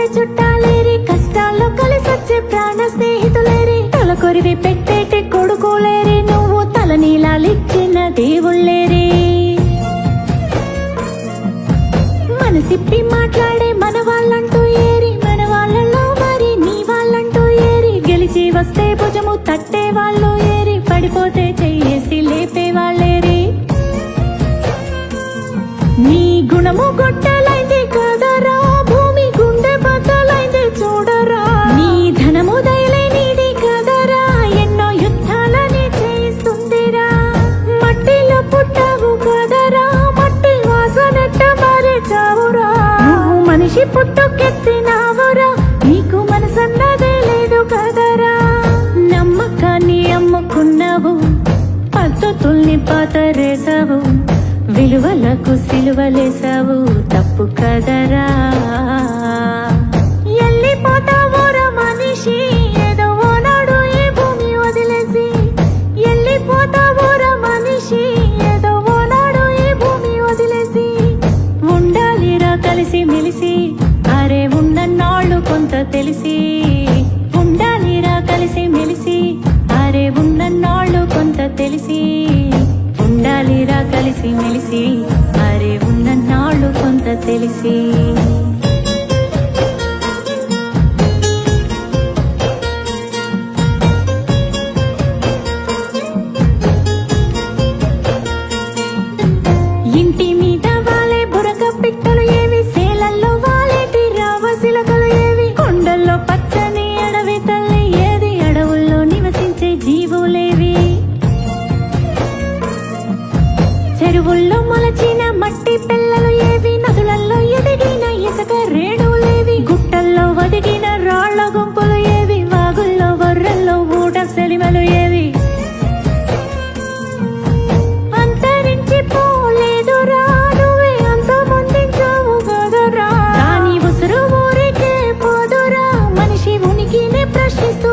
వచ్చే చుట్టాలేరి, కష్టాల్లో కలిసొచ్చే ప్రాణ స్నేహితులేరి, తలకొరివి పెట్టేటి కొడుకులేరి, నువ్వు తల నీలాలిచ్చిన దేవుళ్ళేరి. మనసిప్పి మాట్లాడే మన వాళ్ళంటూ ఏరి, మన వాళ్ళలో మరి నీ వాళ్ళంటూ ఏరి, గెలిచి వస్తే భుజము తట్టే వాళ్ళు ఏరి, పడిపోతే చెయ్యేసి లేపే వాళ్ళేరి. నీ గుణము గొట్టలైంది కదరా, భూమి గుండె బద్దలైంది చూడరా. నీ ధనము దయలేనిది కదరా, ఎన్నో యుద్ధాలని చేయిస్తుందిరా. మట్టిలో పుట్టావు కదరా, మట్టి వాసనెట్ట మరిచావురా. నువ్వు మనిషి పుట్టుకెత్తినావురా, నీకు మనసన్నదే లేదు కదరా. నమ్మకాన్ని అమ్ముకున్నావు, పద్ధతుల్ని పాతరేసావు, విలువలకు సిలువలేసావు, తప్పు కదరా. ఎల్లిపోతావురా మనిషి, ఏదో ఓనాడు ఈ భూమి వదిలేసి. ఎల్లిపోతావురా మనిషి, ఏదో ఓనాడు ఈ భూమి వదిలేసి. ఉండాలిరా కలిసి మెలిసి, అరే ఉన్నన్నాళ్ళు కొంత తెలిసి. ఉండాలిరా కలిసి మెలిసి, అరే ఉన్నన్నాళ్ళు కొంత తెలిసి. ఉండాలిరా కలిసి మెలిసి, అరే ఉన్నన్నాళ్ళు కొంత తెలిసి. ఇంటి మీద వాలే బురక పిట్టలు ఏవి, సేలల్లో వాలేటి రావసిలకలు ఏవి, కొండల్లో పచ్చని అడవి తల్లి ఏది, అడవుల్లో నివసించే జీవులేవి. చెరువుల్లో మొలచిన మట్టి పిల్లలు ఏవి, నదులలో ఎదిగిన ఇసుక రేణువులేవి, గుట్టల్లో వదిగిన రాళ్ల గుంపులు ఏవి, వాగుల్లో వర్రల్లో ఊట సెలిమలు ఏవి. అంతరించిపోలేదురా, నువ్వే అంతమొందించావు కదరా. కానీ ఉసురు ఊరికే పోదురా, మనిషి ఉనికినే ప్రశ్నిస్తూ